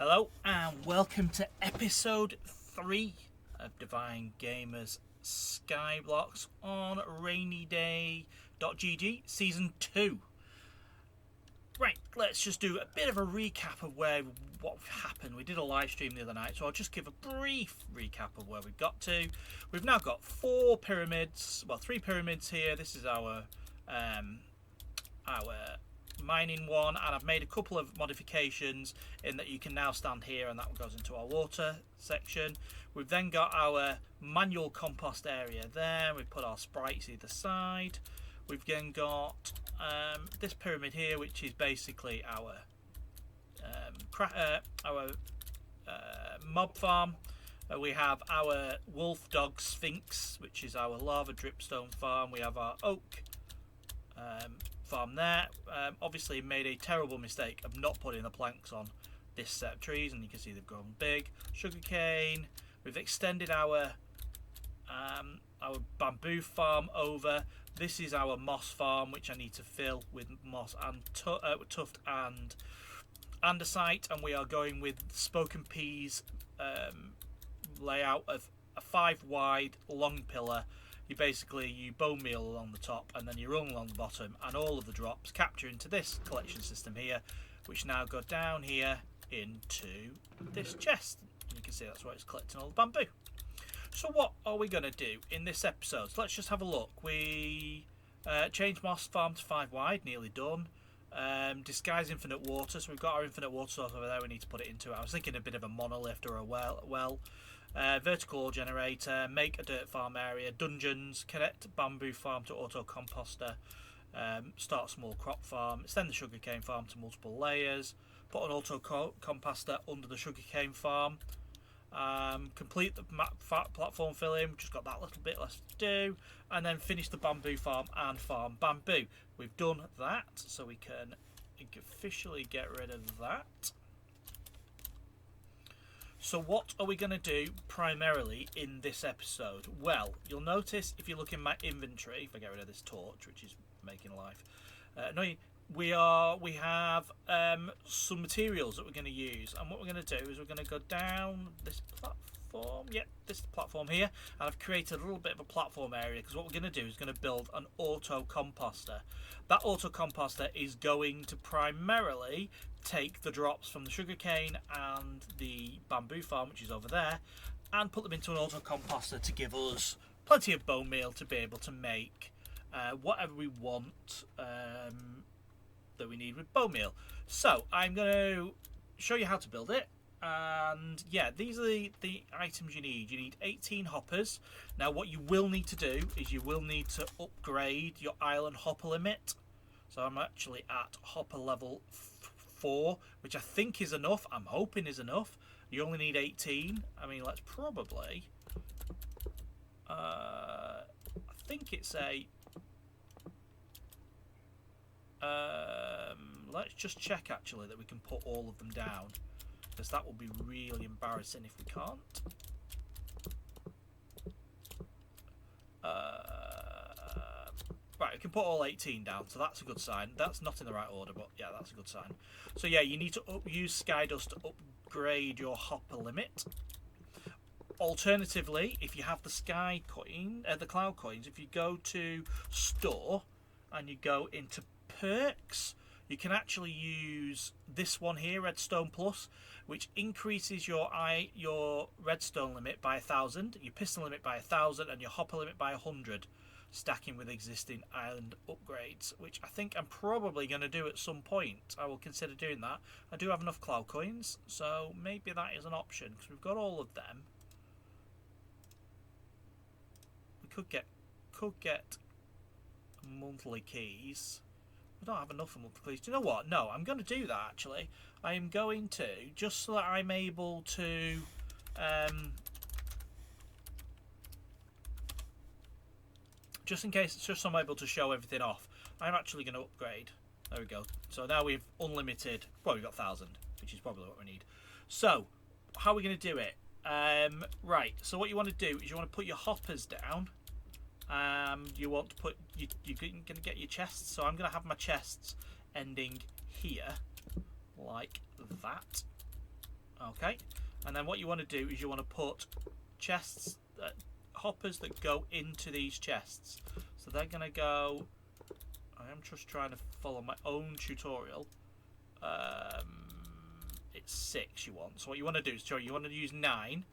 Hello and welcome to episode 3 of Divine Gamers Skyblocks on RainyDay.gg Season 2. Right, let's just do a bit of a recap of what happened. We did a live stream the other night, so I'll just give a brief recap of where we got to. We've now got 4 pyramids, well 3 pyramids here. This is our mining one, and I've made a couple of modifications in that you can now stand here and that goes into our water section. We've then got our manual compost area there. We've put our sprites either side. We've then got this pyramid here, which is basically our mob farm. We have our wolf dog sphinx, which is our lava dripstone farm. We have our oak farm there. Obviously made a terrible mistake of not putting the planks on this set of trees, and you can see they've grown big. Sugarcane. We've extended our bamboo farm over. This is our moss farm, which I need to fill with moss and tuft and andesite, and we are going with spoken peas layout of a 5 wide long pillar. You bone meal along the top and then you run along the bottom, and all of the drops capture into this collection system here, which now go down here into this chest. And you can see that's where it's collecting all the bamboo. So what are we going to do in this episode? So let's just have a look. We changed moss farm to 5 wide, nearly done. Disguise infinite water, so we've got our infinite water source over there. We need to put it into it. I was thinking a bit of a monolith or a well. Vertical ore generator, make a dirt farm area, dungeons, connect bamboo farm to Auto-Composter, start a small crop farm, extend the sugarcane farm to multiple layers, put an Auto-Composter under the sugarcane farm, complete the map platform filling. We've just got that little bit left to do, and then finish the bamboo farm and farm bamboo. We've done that, so we can officially get rid of that. So what are we going to do primarily in this episode? Well, you'll notice if you look in my inventory, if I get rid of this torch, which is making life annoying, we have some materials that we're going to use, and what we're going to do is we're going to go down this platform. Yep, this platform here, and I've created a little bit of a platform area because what we're going to do is going to build an Auto-Composter. That Auto-Composter is going to primarily take the drops from the sugarcane and the bamboo farm, which is over there, and put them into an Auto-Composter to give us plenty of bone meal to be able to make whatever we want that we need with bone meal. So I'm going to show you how to build it, and yeah, these are the items you need. You need 18 hoppers. Now what you will need to do is you will need to upgrade your island hopper limit. So I'm actually at hopper level 4, which I think is enough. I'm hoping is enough. You only need 18. I mean, let's probably I think it's a let's just check actually that we can put all of them down, because that will be really embarrassing if we can't. Right, we can put all 18 down, so that's a good sign. That's not in the right order, but yeah, that's a good sign. So yeah, you need to use Skydust to upgrade your hopper limit. Alternatively, if you have the sky coin, the cloud coins, if you go to store and you go into perks, you can actually use this one here, Redstone Plus, which increases your redstone limit by 1,000, your piston limit by 1,000, and your hopper limit by 100, stacking with existing island upgrades, which I think I'm probably going to do at some point. I will consider doing that. I do have enough cloud coins, so maybe that is an option, because we've got all of them. We could get monthly keys. We don't have enough for monthly keys. Do you know what? No, I'm going to do that actually. I am going to, just so that I'm able to just in case, it's just so I'm able to show everything off, I'm actually going to upgrade. There we go. So now we've unlimited, well, we've got 1,000, which is probably what we need. So how are we going to do it? Right, so what you want to do is you want to put your hoppers down. You want to put, you're going to get your chests, so I'm going to have my chests ending here, like that. Okay, and then what you want to do is you want to put chests, hoppers that go into these chests. So they're going to go, I am just trying to follow my own tutorial. It's 6 you want. So what you want to do is, you want to use 9. You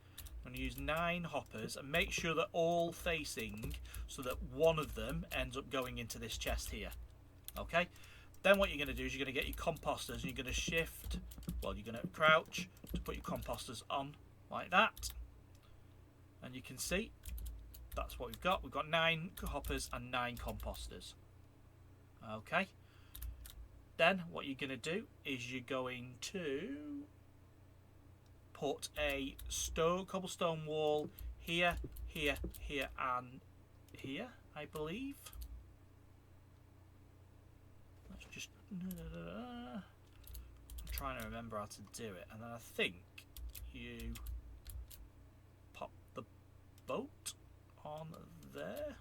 want to use 9 hoppers and make sure they're all facing so that one of them ends up going into this chest here. Okay? Then what you're going to do is you're going to get your composters and you're going to shift, well, you're going to crouch to put your composters on like that. And you can see that's what we've got. We've got 9 hoppers and 9 composters. Okay. Then what you're going to do is you're going to put a cobblestone wall here, here, here, and here, I believe. Let's just... I'm trying to remember how to do it. And then I think you pop the boat on there.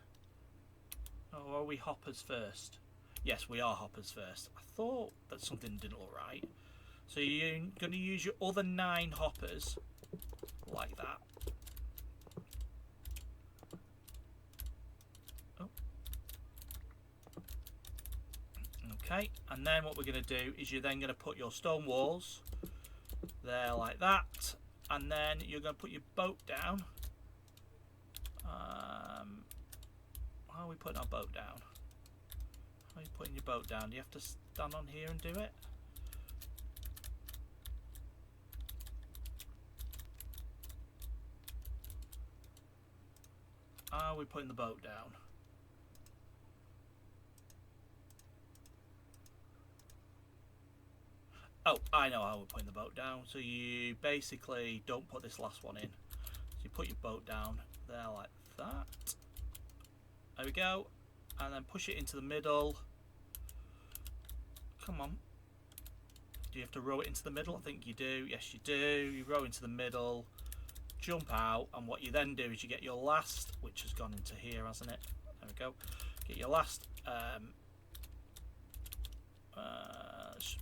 Or are we hoppers first? Yes, we are hoppers first. I thought that something didn't look right. So you're going to use your other 9 hoppers like that. Oh. Okay, and then what we're going to do is you're then going to put your stone walls there like that. And then you're going to put your boat down. How are we putting our boat down? How are you putting your boat down? Do you have to stand on here and do it? How are we putting the boat down? Oh, I know how we're putting the boat down. So you basically don't put this last one in. So you put your boat down there like that. There we go. And then push it into the middle. Come on. Do you have to row it into the middle? I think you do. Yes, you do. You row into the middle, jump out, and what you then do is you get your last, which has gone into here, hasn't it? There we go. Get your last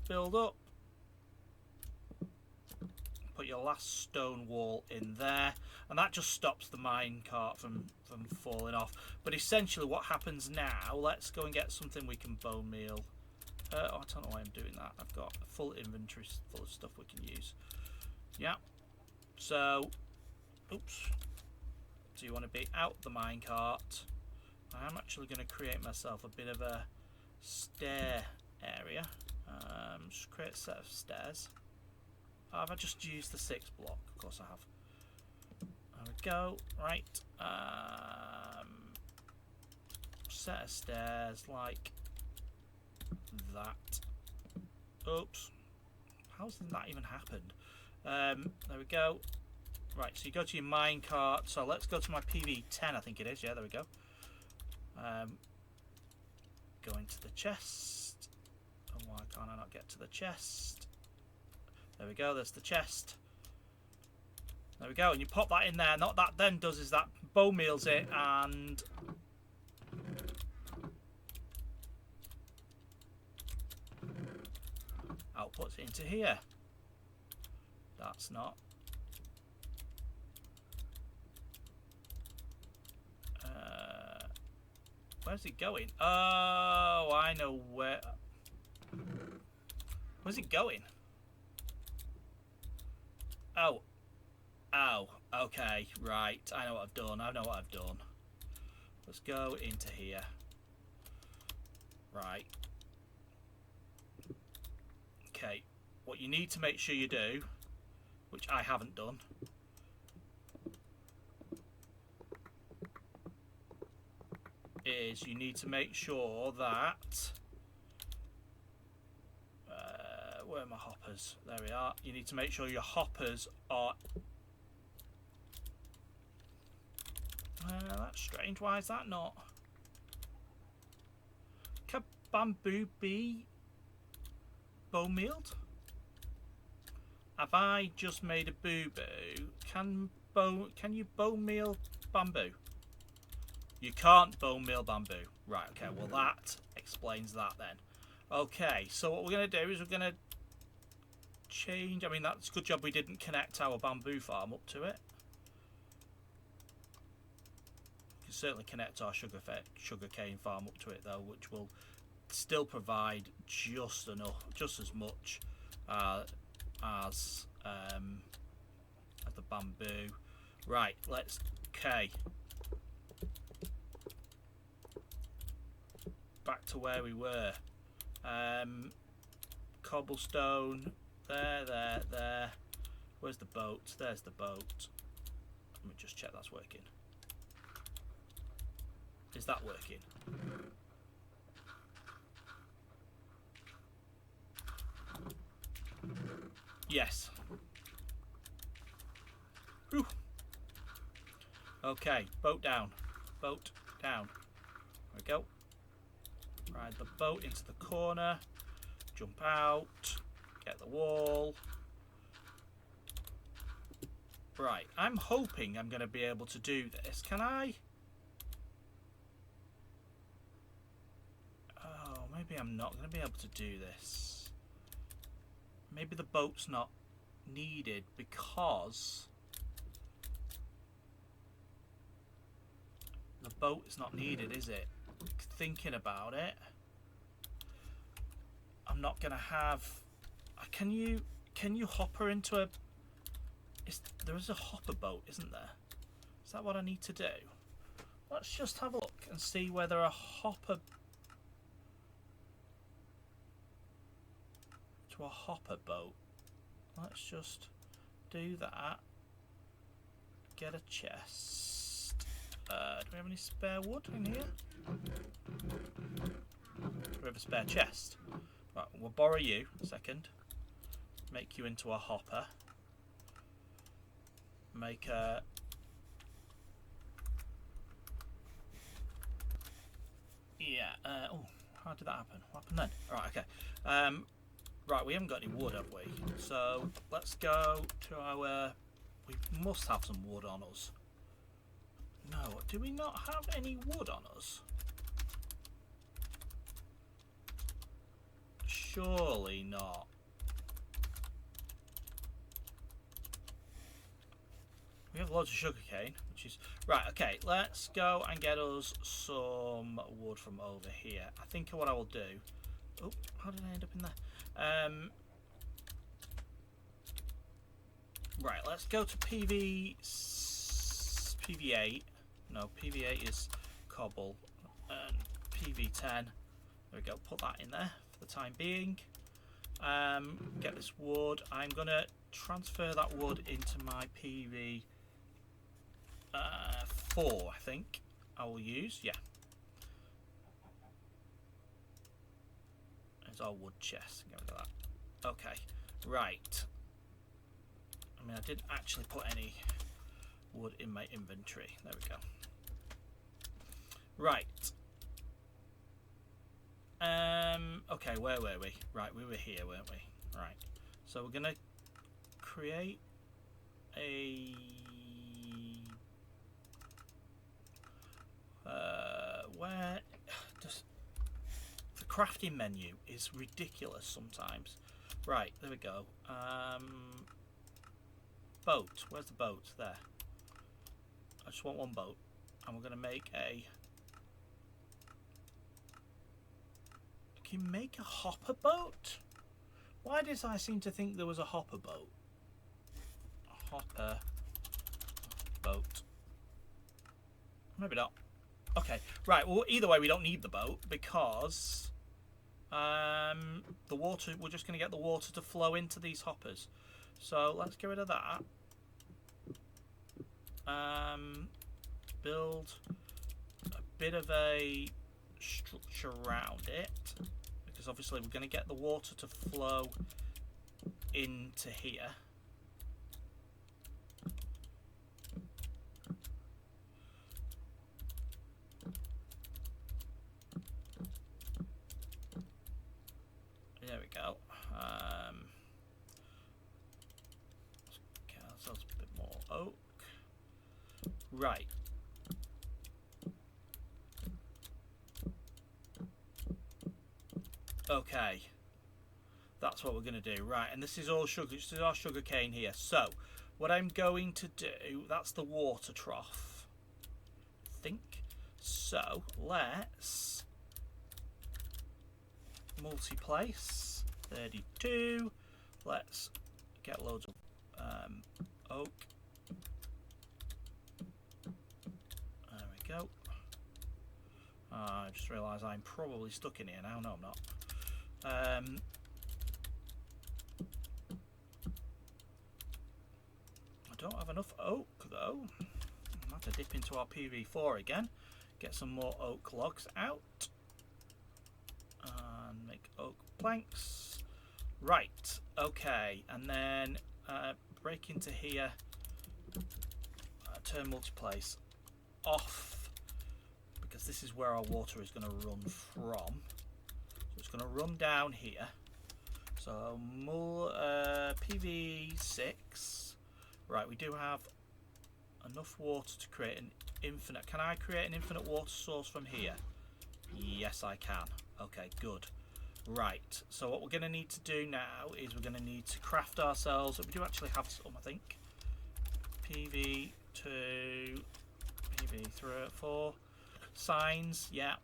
build up. Put your last stone wall in there, and that just stops the minecart from falling off. But essentially what happens now, let's go and get something we can bone meal. I don't know why I'm doing that. I've got a full inventory full of stuff we can use. Yeah. So, oops. So you want to be out the minecart. I'm actually going to create myself a bit of a stair area. Just create a set of stairs. Have I just used the 6 block? Of course I have. There we go. Right. Set of stairs like that. Oops. How's that even happened? There we go. Right, so you go to your minecart. So let's go to my PV10, I think it is. Yeah, there we go. Go into the chest. Oh, why can't I not get to the chest? There we go, there's the chest. There we go, and you pop that in there. What that then does is that bone meals it and outputs it into here. That's not. Where's it going? Oh, I know where. Where's it going? Oh. Oh. Okay. Right. I know what I've done. I know what I've done. Let's go into here. Right. Okay. What you need to make sure you do, which I haven't done, is you need to make sure that where are my hoppers? There we are. You need to make sure your hoppers are that's strange. Why is that not? Can bamboo be bone mealed? Have I just made a boo-boo? Can you bone meal bamboo? You can't bone meal bamboo. Right, okay, well that explains that then. Okay, so what we're going to do is we're going to change. I mean, that's a good job we didn't connect our bamboo farm up to it. We can certainly connect our sugarcane farm up to it though, which will still provide just enough, just as much as the bamboo. Right, let's. Okay. Back to where we were. Cobblestone. There. Where's the boat? There's the boat. Let me just check that's working. Is that working? Yes. Whew. Okay, boat down. Boat down. There we go. Ride the boat into the corner. Jump out. Get the wall. Right, I'm hoping I'm going to be able to do this. Can I? Oh, maybe I'm not going to be able to do this. Maybe the boat's not needed because the boat is not needed, is it? Thinking about it, I'm not going to have. Can you hopper into a? There is a hopper boat, isn't there? Is that what I need to do? Let's just have a look and see whether a hopper to a hopper boat. Let's just do that. Get a chest. Do we have any spare wood in here? Do we have a spare chest? Right, we'll borrow you a second. Make you into a hopper. Make a... Yeah, oh, how did that happen? What happened then? Right, okay. Right, we haven't got any wood, have we? So, let's go to our... We must have some wood on us. No, do we not have any wood on us? Surely not. We have loads of sugarcane, which is... Right, okay, let's go and get us some wood from over here. I think what I will do... Oh, how did I end up in there? Right, let's go to PV8. No, PV8 is cobble. And PV10. There we go, put that in there for the time being. Get this wood. I'm going to transfer that wood into my PV4, I think I will use. Yeah. There's our wood chest. Get rid of that. Okay, right. I mean, I didn't actually put any wood in my inventory. There we go. Right. Okay, where were we? Right, we were here, weren't we? Right. So we're gonna create a where just the crafting menu is ridiculous sometimes. Right, there we go. Boat. Where's the boat? There. I just want one boat, and we're going to make a... Can you make a hopper boat? Why did I seem to think there was a hopper boat? A hopper boat. Maybe not. Okay. Right. Well, either way, we don't need the boat because the water. We're just going to get the water to flow into these hoppers. So let's get rid of that. Build a bit of a structure around it, because obviously we're going to get the water to flow into here. There we go. Get ourselves a bit more oak. Right. Okay. That's what we're going to do. Right, and this is all sugar. This is our sugar cane here. So, what I'm going to do, that's the water trough, I think. So, let's multi-place 32. Let's get loads of oak. There we go. I just realised I'm probably stuck in here now. No, I'm not. I don't have enough oak though. I'll have to dip into our PV4 again, get some more oak logs out, and make oak planks. Right, okay, and then break into here, turn multiplace off, because this is where our water is going to run from. So it's going to run down here. So PV6. Right, we do have enough water to create an infinite. Can I create an infinite water source from here? Yes, I can. Okay, good. Right, so what we're going to need to do now is we're going to need to craft ourselves. We do actually have some, I think. PV2, PV3, 4 signs, yeah.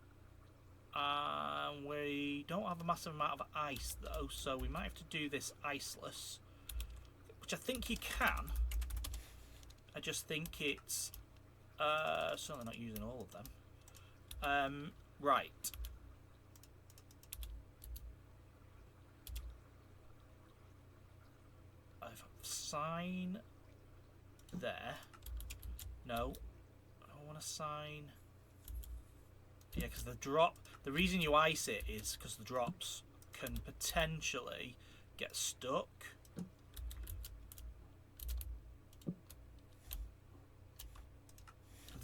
We don't have a massive amount of ice though, so we might have to do this iceless, which I think you can. I just think it's certainly not using all of them. Right. I've sign there. No, I don't want to sign. Yeah, because the reason you ice it is because the drops can potentially get stuck.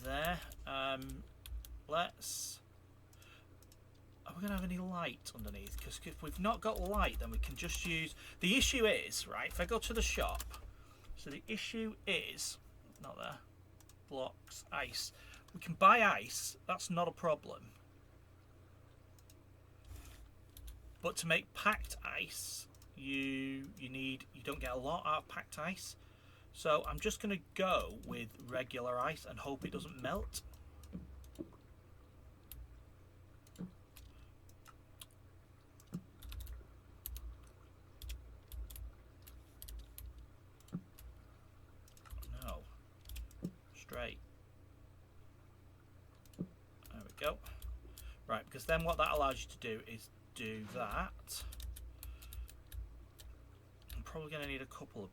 There. Let's. Are we going to have any light underneath? Because if we've not got light, then we can just use. The issue is, right, if I go to the shop, so the issue is, not there, blocks, ice. We can buy ice, that's not a problem. But to make packed ice, you don't get a lot out of packed ice. So I'm just going to go with regular ice and hope it doesn't melt. No. Straight. There we go. Right, because then what that allows you to do is do that. I'm probably going to need a couple of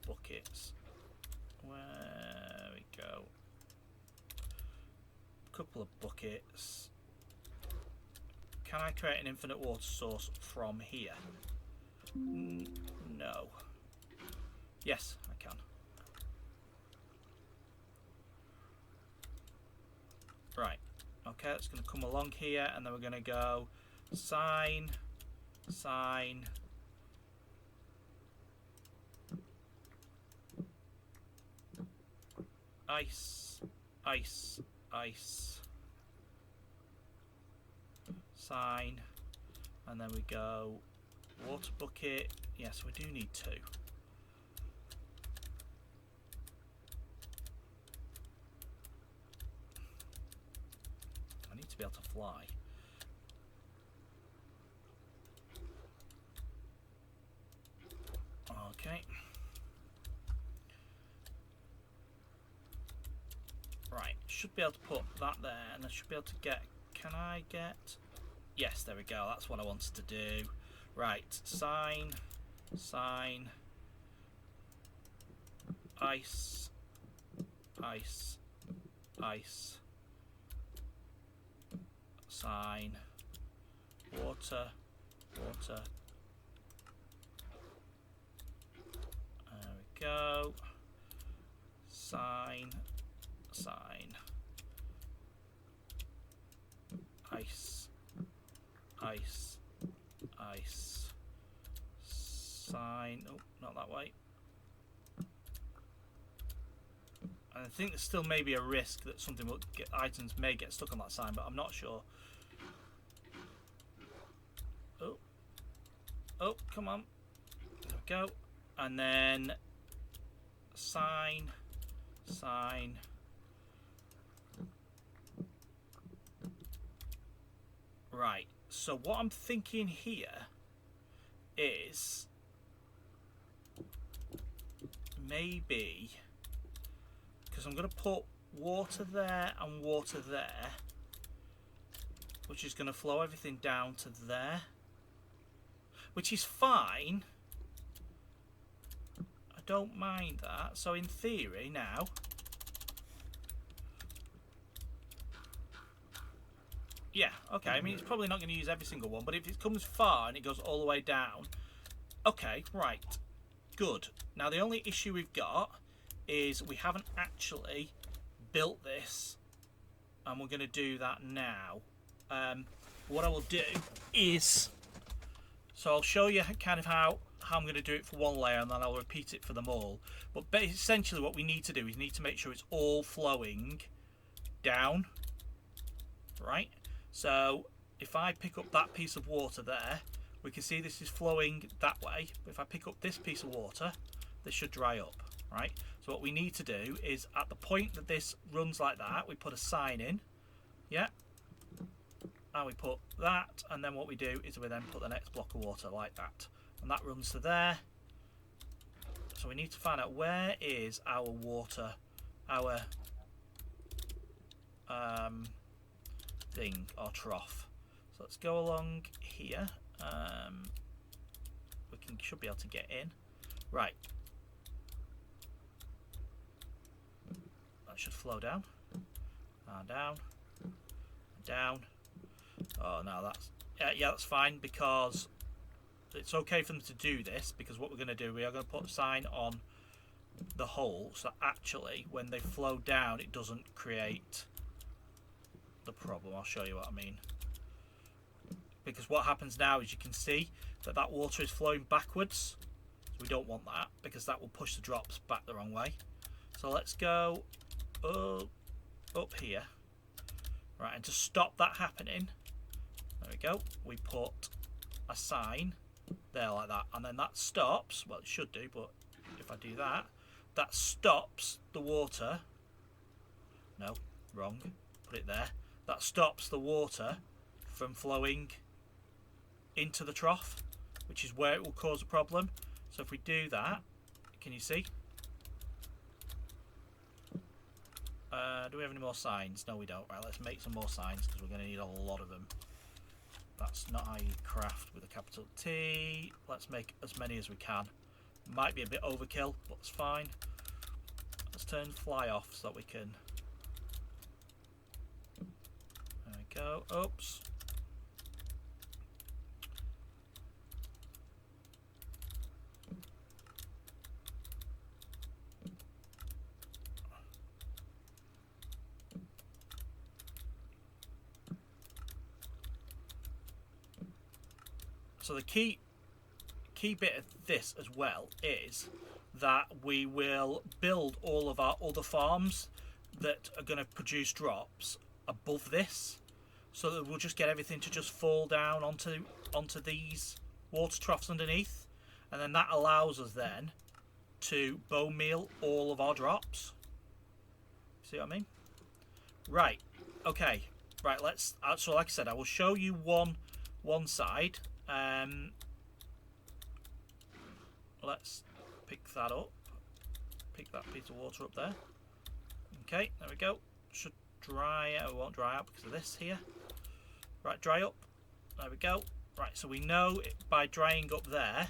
buckets. Where we go. Couple of buckets. Can I create an infinite water source from here? No. Yes, I can. Right. Okay, it's going to come along here, and then we're going to go sign, sign. Ice, ice, ice, sign, and then we go water bucket. Yes, we do need two. I need to be able to fly. Okay. Right, should be able to put that there, and I should be able to get. Can I get? Yes, there we go. That's what I wanted to do. Right, sign, sign, ice, ice, ice, sign, water, water. There we go. Sign. Sign, ice, ice, ice, sign. Oh, not that way. And I think there's still maybe a risk that something will get, items may get stuck on that sign, but I'm not sure. Oh, Oh, come on. There we go. And then sign. Right. So what I'm thinking here is maybe, because I'm going to put water there and water there, which is going to flow everything down to there, which is fine. I don't mind that. So in theory now, yeah, okay, I mean it's probably not going to use every single one, but if it comes far and it goes all the way down, okay, right, good. Now the only issue we've got is we haven't actually built this, and we're going to do that now. What I will do is, so I'll show you kind of how I'm going to do it for one layer, and then I'll repeat it for them all. But essentially what we need to do is need to make sure it's all flowing down, right? So if I pick up that piece of water there, we can see this is flowing that way. But if I pick up this piece of water, this should dry up, right? So what we need to do is at the point that this runs like that, we put a sign in, yeah, and we put that, and then what we do is we then put the next block of water like that, and that runs to there. So we need to find out where is our water, our thing, or trough. So let's go along here. We should be able to get in. Right. That should flow down. And down. And down. Oh no, that's yeah, that's fine, because it's okay for them to do this, because what we're going to do, we are going to put a sign on the hole, so actually when they flow down it doesn't create the problem. I'll show you what I mean. Because what happens now is you can see that that water is flowing backwards. So we don't want that, because that will push the drops back the wrong way. So let's go up here. Right, and to stop that happening, there we go, we put a sign there like that, and then that stops, well it should do, but if I do that, that stops the water, no, wrong, put it there, that stops the water from flowing into the trough, which is where it will cause a problem. So if we do that, can you see? Do we have any more signs? No, we don't. Right, let's make some more signs, because we're going to need a lot of them. That's not how you craft with a capital T. Let's make as many as we can. Might be a bit overkill, but it's fine. Let's turn fly off so that we can... There we go. Oops. So the key bit of this as well is that we will build all of our other farms that are going to produce drops above this, so that we'll just get everything to just fall down onto these water troughs underneath, and then that allows us then to bone meal all of our drops. See what I mean? Right. Okay. Right. Let's. So like I said, I will show you one side. Let's pick that up. Pick that piece of water up there. Okay, there we go. Should dry out. It won't dry out because of this here. Right, dry up. There we go. Right, so we know by drying up there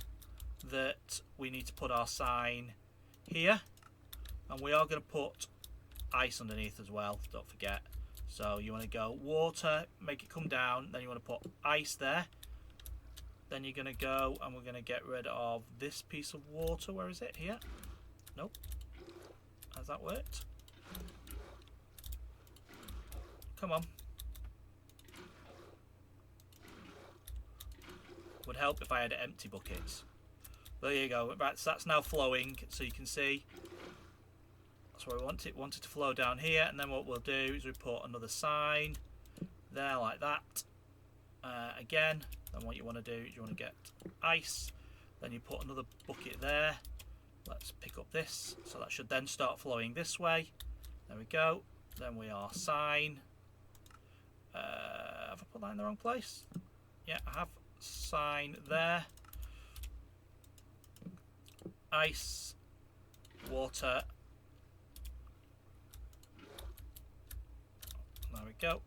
that we need to put our sign here, and we are going to put ice underneath as well. Don't forget. So you want to go water, make it come down. Then you want to put ice there. Then you're going to go, and we're going to get rid of this piece of water. Where is it? Here? Nope. Has that worked? Come on. Would help if I had empty buckets. There you go. Right, so that's now flowing, so you can see. That's where we want it. Want it to flow down here, and then what we'll do is we put another sign there like that. again. Then what you want to do is you want to get ice, then you put another bucket there. Let's pick up this, so that should then start flowing this way. There we go. Then we are sign. Have I put that in the wrong place? Yeah, I have. Sign there. Ice, water. There we go.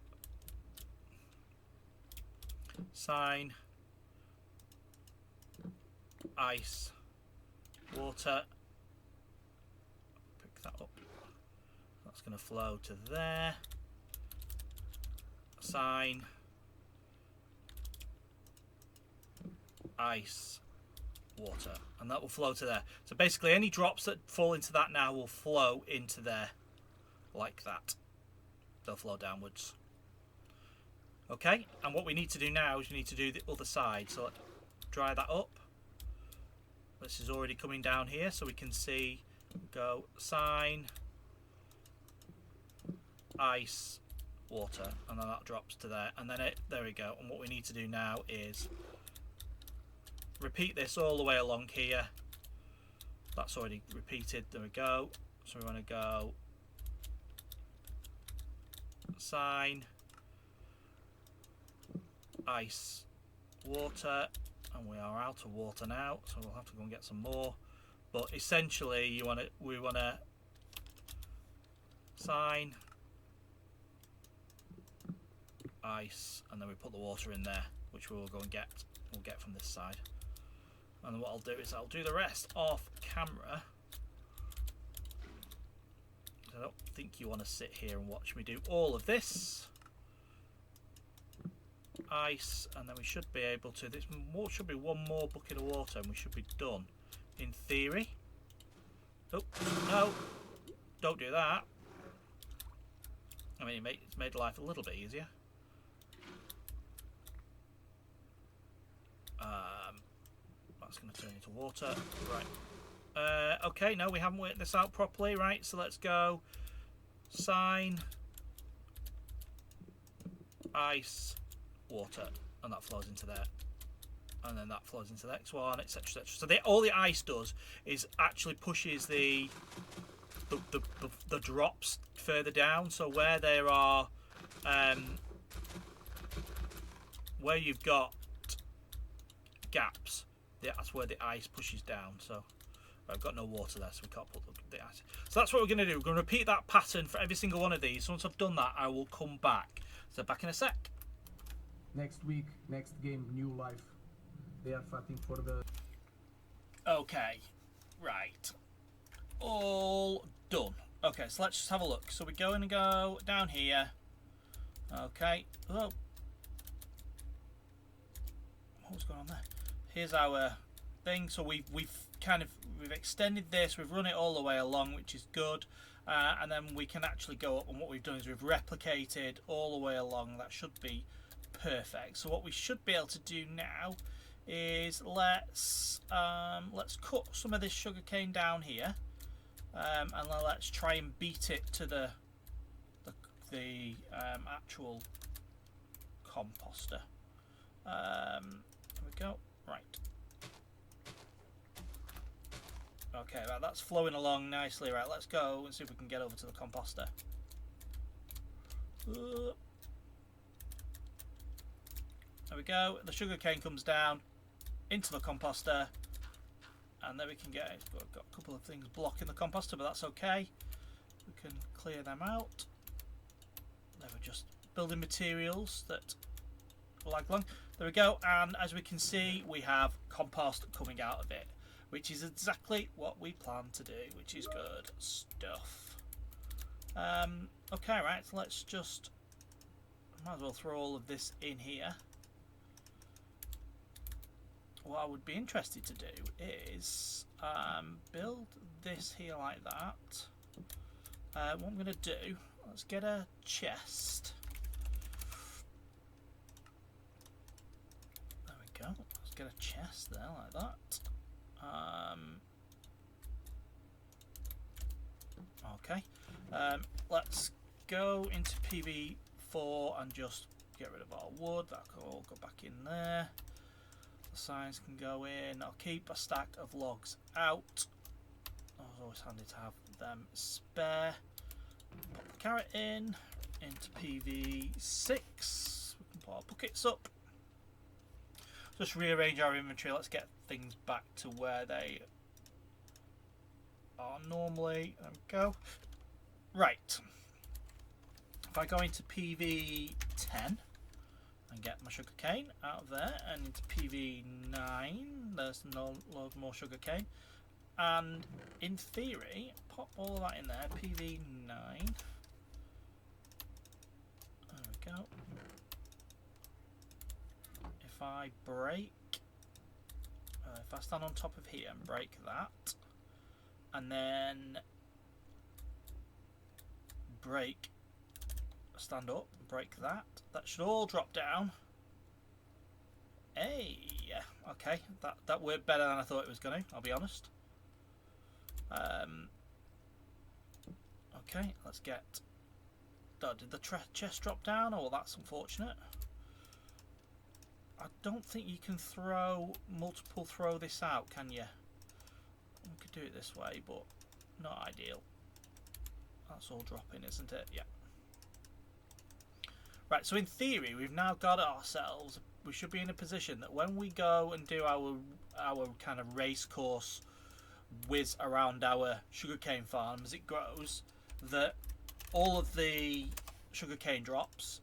Sign, ice, water. Pick that up. That's going to flow to there. Sign, ice, water, and that will flow to there. So basically any drops that fall into that now will flow into there like that. They'll flow downwards. Okay, and what we need to do now is we need to do the other side. So let's dry that up. This is already coming down here, so we can see, go sign, ice, water, and then that drops to there, and then there we go. And what we need to do now is repeat this all the way along here. That's already repeated. There we go. So we want to go sign, ice, water, and we are out of water now, so we'll have to go and get some more. But essentially we want to sign, ice, and then we put the water in there, which we will go and we'll get from this side. And then what I'll do is I'll do the rest off camera. I don't think you want to sit here and watch me do all of this. Ice, and then we should be able to, this should be one more bucket of water and we should be done in theory. Oh no, don't do that. I mean, it's made life a little bit easier. That's going to turn into water. Right. Okay, no, we haven't worked this out properly. Right, so let's go sign, ice, water, and that flows into there. And then that flows into the next one, etc, etc. So all the ice does is actually pushes the drops further down. So where there are where you've got gaps, that's where the ice pushes down. So I've got no water there, so we can't put the ice. So that's what we're going to do. We're going to repeat that pattern for every single one of these. So once I've done that, I will come back. So back in a sec. Next week, next game, new life. They are fighting for the... Okay, right. All done. Okay, so let's just have a look. So we're going to go down here. Okay. Oh. What was going on there? Here's our thing. So we've extended this. We've run it all the way along, which is good. And then we can actually go up. And what we've done is we've replicated all the way along. That should be perfect. So what we should be able to do now is let's cut some of this sugarcane down here, and then let's try and beat it to the actual composter. There we go. Right. Okay, right, that's flowing along nicely. Right, let's go and see if we can get over to the composter. There we go. The sugarcane comes down into the composter, and then we can get, got a couple of things blocking the composter, but that's okay. We can clear them out. They were just building materials that lag along. There we go, and as we can see, we have compost coming out of it, which is exactly what we planned to do, which is good stuff. Okay, right, so let's just, might as well throw all of this in here. What I would be interested to do is build this here like that. What I'm going to do, let's get a chest. There we go. Let's get a chest there like that. Okay. Let's go into PV4 and just get rid of our wood. That can all go back in there. The signs can go in. I'll keep a stack of logs out. It's always handy to have them spare. Pop the carrot in into PV6. We can put our buckets up. Just rearrange our inventory. Let's get things back to where they are normally. There we go. Right. If I go into PV10 and get my sugarcane out of there, and into PV9, there's no load more sugarcane. And in theory, pop all of that in there. PV9. There we go. If I break, if I stand on top of here and break that, and then break, stand up, break that, that should all drop down. Hey, yeah, okay, that worked better than I thought it was going to, I'll be honest. Okay, let's get, did the chest drop down? Oh, well, that's unfortunate. I don't think you can throw this out, can you? We could do it this way, but not ideal. That's all dropping, isn't it? Yeah. Right, so in theory, we've now got ourselves, we should be in a position that when we go and do our kind of race course whiz around our sugarcane farm as it grows, that all of the sugarcane drops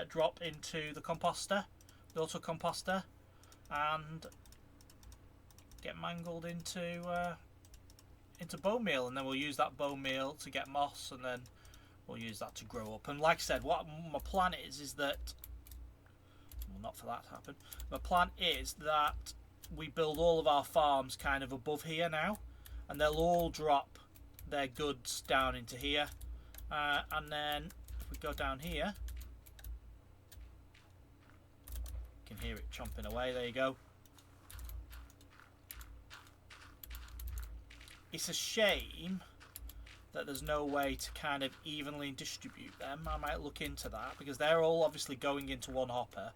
drop into the composter, the Auto-Composter, and get mangled into bone meal, and then we'll use that bone meal to get moss, and then we'll use that to grow up. And like I said, what my plan is that, well, not for that to happen, my plan is that we build all of our farms kind of above here now, and they'll all drop their goods down into here, and then if we go down here, you can hear it chomping away. There you go. It's a shame that there's no way to kind of evenly distribute them. I might look into that, because they're all obviously going into one hopper.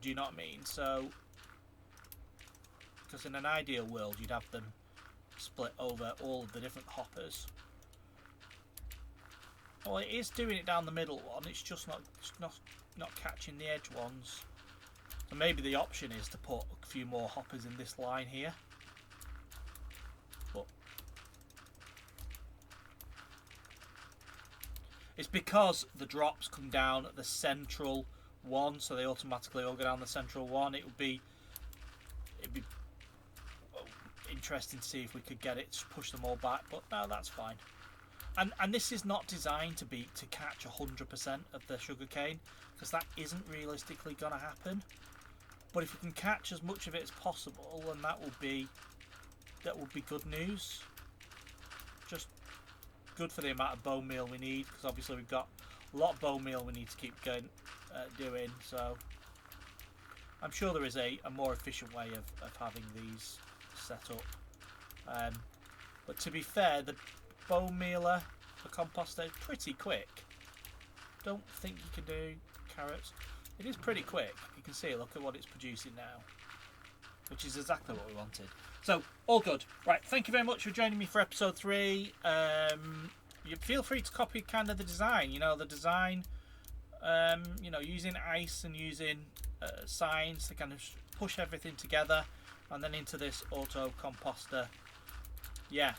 Do you know what I mean? So, because in an ideal world you'd have them split over all of the different hoppers. Well, it is doing it down the middle one. It's just not catching the edge ones. So maybe the option is to put a few more hoppers in this line here. But it's because the drops come down at the central one, so they automatically all go down the central one. It'd be interesting to see if we could get it to push them all back, but no, that's fine. And this is not designed to catch 100% of the sugarcane, because that isn't realistically going to happen. But if we can catch as much of it as possible, then that would be good news. Just good for the amount of bone meal we need, because obviously we've got a lot of bone meal we need to keep going doing. So I'm sure there is a more efficient way of having these set up. But to be fair, the bone mealer, the composter, is pretty quick. Don't think you can do carrots. It is pretty quick. You can see, look at what it's producing now, which is exactly what we wanted. So all good. Right, thank you very much for joining me for episode 3. You feel free to copy kind of the design. You know, the design. You know, using ice and using signs to kind of push everything together, and then into this Auto-Composter. Yeah.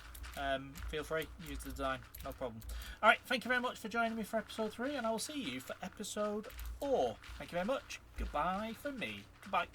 Feel free, use the design, no problem. Alright, thank you very much for joining me for episode 3, and I will see you for episode 4. Thank you very much. Goodbye from me. Goodbye.